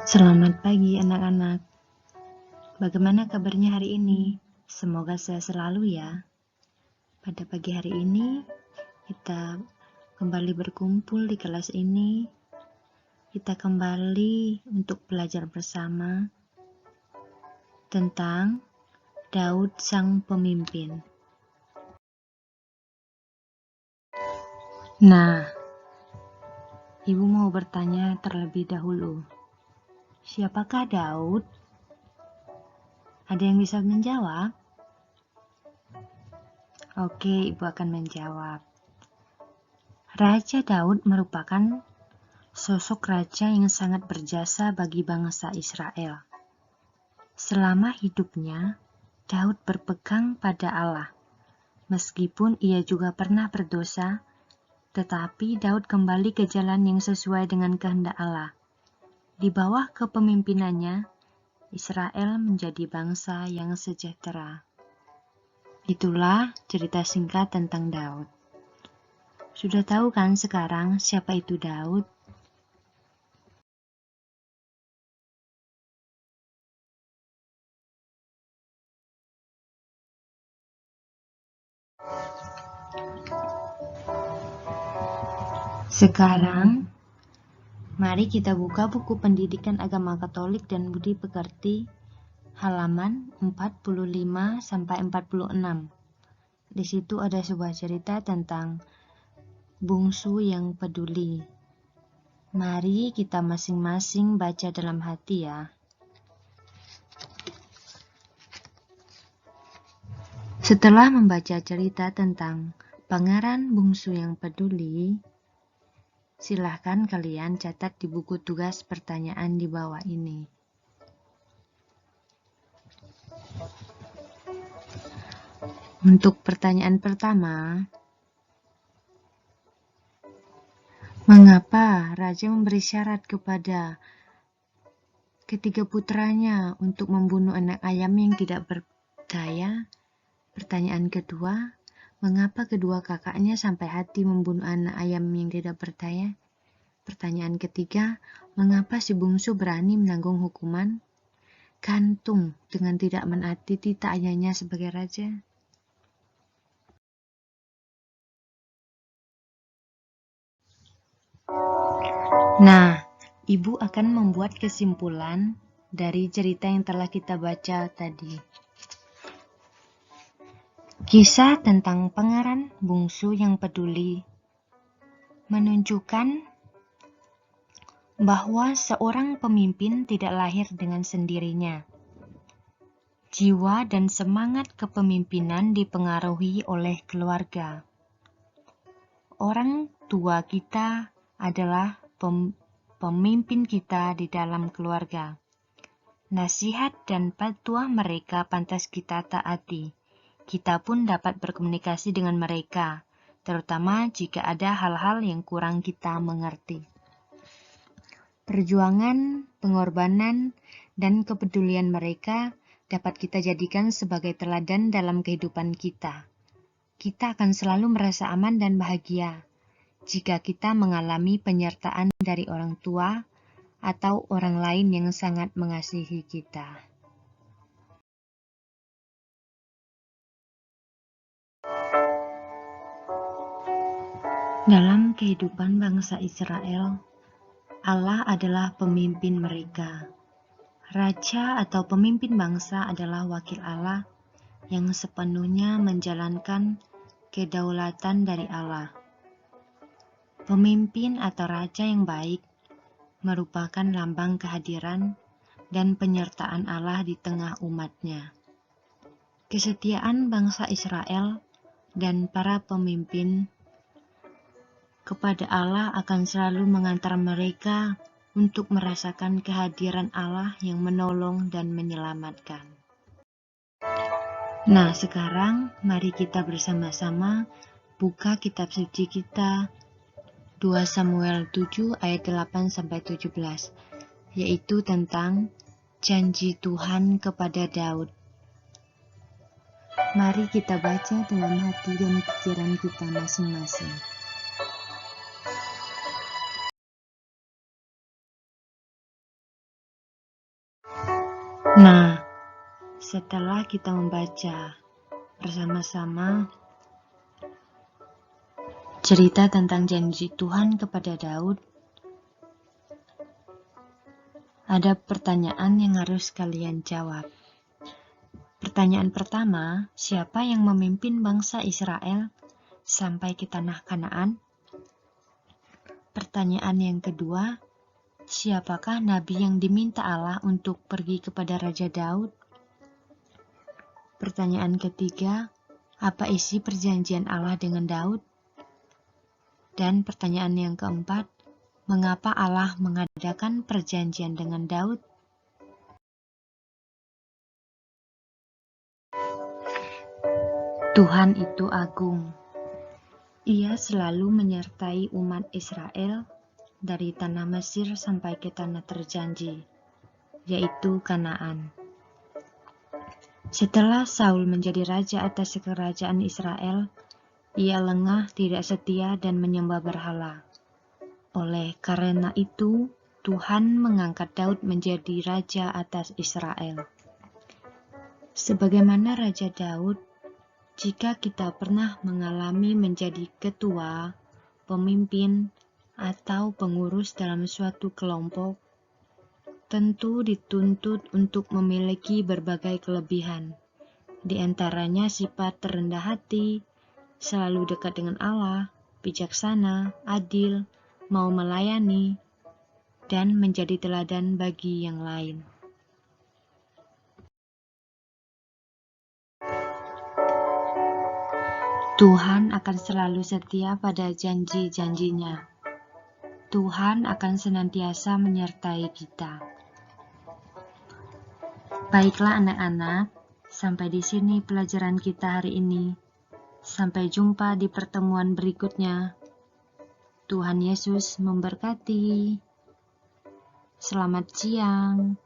Selamat pagi anak-anak. Bagaimana kabarnya hari ini? Semoga sehat selalu ya. Pada pagi hari ini kita kembali berkumpul di kelas ini. Kita kembali untuk belajar bersama tentang Daud sang pemimpin. Nah, Ibu mau bertanya terlebih dahulu. Siapakah Daud? Ada yang bisa menjawab? Oke, Ibu akan menjawab. Raja Daud merupakan sosok raja yang sangat berjasa bagi bangsa Israel. Selama hidupnya, Daud berpegang pada Allah. Meskipun ia juga pernah berdosa, tetapi Daud kembali ke jalan yang sesuai dengan kehendak Allah. Di bawah kepemimpinannya, Israel menjadi bangsa yang sejahtera. Itulah cerita singkat tentang Daud. Sudah tahu kan sekarang siapa itu Daud? Sekarang, mari kita buka buku Pendidikan Agama Katolik dan Budi Pekerti halaman 45-46. Di situ ada sebuah cerita tentang bungsu yang peduli. Mari kita masing-masing baca dalam hati ya. Setelah membaca cerita tentang pangeran bungsu yang peduli, silahkan kalian catat di buku tugas pertanyaan di bawah ini. Untuk pertanyaan pertama, mengapa raja memberi syarat kepada ketiga putranya untuk membunuh anak ayam yang tidak berdaya? Pertanyaan kedua, mengapa kedua kakaknya sampai hati membunuh anak ayam yang tidak berdaya? Pertanyaan ketiga, mengapa si bungsu berani menanggung hukuman gantung dengan tidak menaati titah ayahnya sebagai raja? Nah, Ibu akan membuat kesimpulan dari cerita yang telah kita baca tadi. Kisah tentang pangeran bungsu yang peduli menunjukkan bahwa seorang pemimpin tidak lahir dengan sendirinya. Jiwa dan semangat kepemimpinan dipengaruhi oleh keluarga. Orang tua kita adalah pemimpin kita di dalam keluarga. Nasihat dan petuah mereka pantas kita taati. Kita pun dapat berkomunikasi dengan mereka, terutama jika ada hal-hal yang kurang kita mengerti. Perjuangan, pengorbanan, dan kepedulian mereka dapat kita jadikan sebagai teladan dalam kehidupan kita. Kita akan selalu merasa aman dan bahagia jika kita mengalami penyertaan dari orang tua atau orang lain yang sangat mengasihi kita. Dalam kehidupan bangsa Israel, Allah adalah pemimpin mereka. Raja atau pemimpin bangsa adalah wakil Allah yang sepenuhnya menjalankan kedaulatan dari Allah. Pemimpin atau raja yang baik merupakan lambang kehadiran dan penyertaan Allah di tengah umatnya. Kesetiaan bangsa Israel dan para pemimpin kepada Allah akan selalu mengantar mereka untuk merasakan kehadiran Allah yang menolong dan menyelamatkan. Nah, sekarang mari kita bersama-sama buka kitab suci kita 2 Samuel 7 ayat 8-17, yaitu tentang janji Tuhan kepada Daud. Mari kita baca dalam hati dan pikiran kita masing-masing. setelah kita membaca bersama-sama cerita tentang janji Tuhan kepada Daud, ada pertanyaan yang harus kalian jawab. Pertanyaan pertama, siapa yang memimpin bangsa Israel sampai ke tanah Kanaan? Pertanyaan yang kedua, siapakah nabi yang diminta Allah untuk pergi kepada Raja Daud? Pertanyaan ketiga, apa isi perjanjian Allah dengan Daud? Dan pertanyaan yang keempat, mengapa Allah mengadakan perjanjian dengan Daud? Tuhan itu agung. Ia selalu menyertai umat Israel dari tanah Mesir sampai ke tanah terjanji, yaitu Kanaan. Setelah Saul menjadi raja atas kerajaan Israel, ia lengah, tidak setia, dan menyembah berhala. Oleh karena itu, Tuhan mengangkat Daud menjadi raja atas Israel. Sebagaimana Raja Daud, jika kita pernah mengalami menjadi ketua, pemimpin, atau pengurus dalam suatu kelompok, tentu dituntut untuk memiliki berbagai kelebihan. Di antaranya sifat rendah hati, selalu dekat dengan Allah, bijaksana, adil, mau melayani, dan menjadi teladan bagi yang lain. Tuhan akan selalu setia pada janji-janjinya. Tuhan akan senantiasa menyertai kita. Baiklah anak-anak, sampai di sini pelajaran kita hari ini. Sampai jumpa di pertemuan berikutnya. Tuhan Yesus memberkati. Selamat siang.